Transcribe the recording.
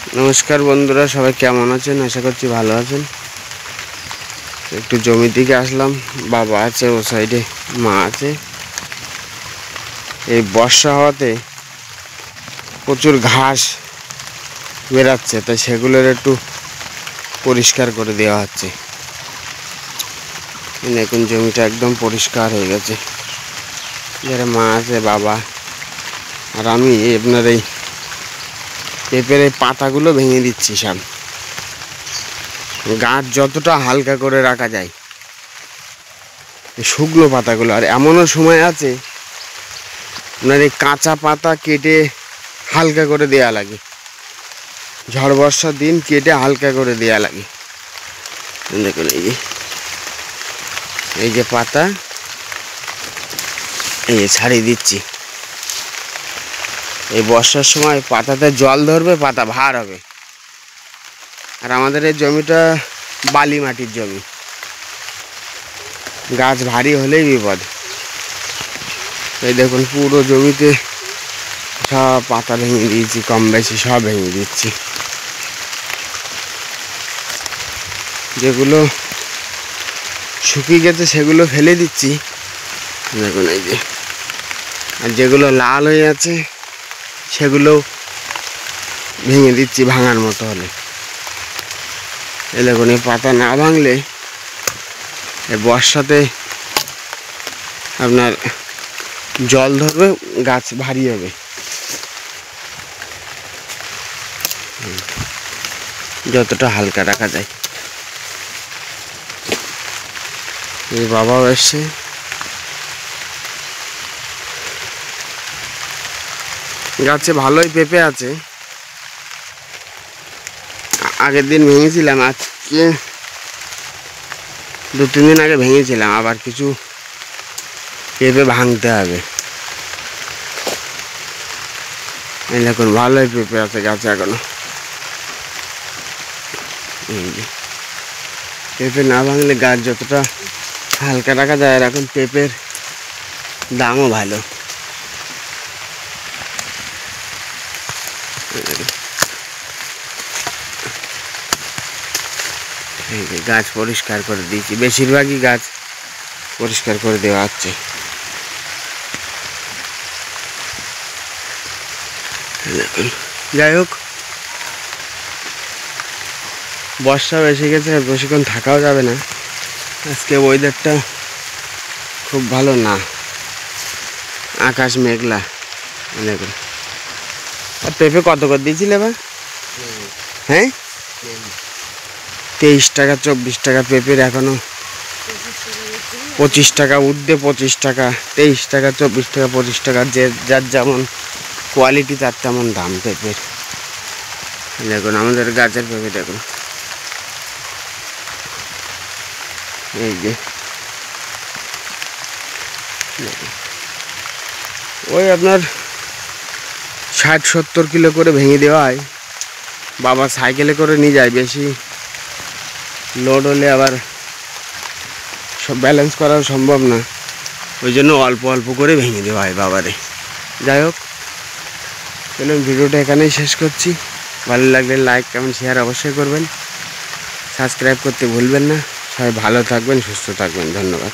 नमस्कार बंधुरा सबाई केमन आছেন आशा करছি ভালো আছেন। একটু জমি থেকে আসলাম, বাবা আছে ও সাইডে, মা আছে। এই বর্ষা হওয়াতে প্রচুর ঘাস বেরাচ্ছে, তাই সেগুলোর একটু পরিষ্কার করে দেওয়া হচ্ছে। এখন জমিটা একদম পরিষ্কার হয়ে গেছে। যারা মা আছে, বাবা আর আমি আপনার এই পেঁপের এই পাতাগুলো ভেঙে দিচ্ছি। সব গাছ যতটা হালকা করে রাখা যায়, শুকনো পাতাগুলো। আর এমনও সময় আছে আপনার এই কাঁচা পাতা কেটে হালকা করে দেয়া লাগে, ঝড় বর্ষার দিন কেটে হালকা করে দেয়া লাগে। দেখুন এই যে পাতা এই ছাড়িয়ে দিচ্ছি। এই বর্ষার সময় পাতাতে জল ধরবে, পাতা ভার হবে। আর আমাদের এই জমিটা বালি মাটির জমি, গাছ ভারী হলেই বিপদ। এই দেখুন পুরো জমিতে সব পাতা ভেঙে দিয়েছি, কম বেশি সব ভেঙে দিচ্ছি। যেগুলো শুকিয়ে গেছে সেগুলো ফেলে দিচ্ছি। দেখুন এই যে, আর যেগুলো লাল হয়ে আছে সেগুলো ভেঙে দিচ্ছি ভাঙার মতো হলে। এই দেখুন এই পাতা না ভাঙলে এই বর্ষাতে আপনার জল ধরবে, গাছ ভারী হবে। যতটা হালকা রাখা যায়। এই বাবাও এসছে। গাছে ভালোই পেঁপে আছে। আগের দিন ভেঙেছিলাম, আজকে 2-3 দিন আগে ভেঙেছিলাম। আবার কিছু পেঁপে ভাঙতে হবে। এই দেখুন ভালোই পেঁপে আছে গাছে এখনো। পেঁপে না ভাঙলে গাছ যতটা হালকা রাখা যায়, আর এখন পেঁপের দামও ভালো। এই যে গাছ পরিষ্কার করে দিয়েছি, বেশিরভাগই গাছ পরিষ্কার করে দেওয়া হচ্ছে। যাই হোক, বর্ষাও এসে গেছে, আর বেশিক্ষণ থাকাও যাবে না। আজকে ওয়েদারটা খুব ভালো না, আকাশ মেঘলা। দেখুন আর পেঁপে কত করে দিয়েছিলে বা? হ্যাঁ 23 টাকা 24 টাকা পেঁপের, এখনো 25 টাকা উর্ধে, 25 টাকা 23 টাকা 24 টাকা 25 টাকা, যে যার যেমন কোয়ালিটি তার তেমন দাম পেঁপের। দেখুন আমাদের গাছের পেঁপে দেখুন, এই যে ওই আপনার 60-70 কিলো করে ভেঙে দেওয়া হয়। বাবা সাইকেলে করে নিয়ে যায়, বেশি লোড হলে আবার সব ব্যালেন্স করা সম্ভব না, ওই জন্য অল্প অল্প করে ভেঙে দেওয়া হয় বাবারে। যাই হোক, চলুন ভিডিওটা এখানেই শেষ করছি। ভালো লাগলে লাইক, কমেন্ট, শেয়ার অবশ্যই করবেন। সাবস্ক্রাইব করতে ভুলবেন না। সবাই ভালো থাকবেন, সুস্থ থাকবেন। ধন্যবাদ।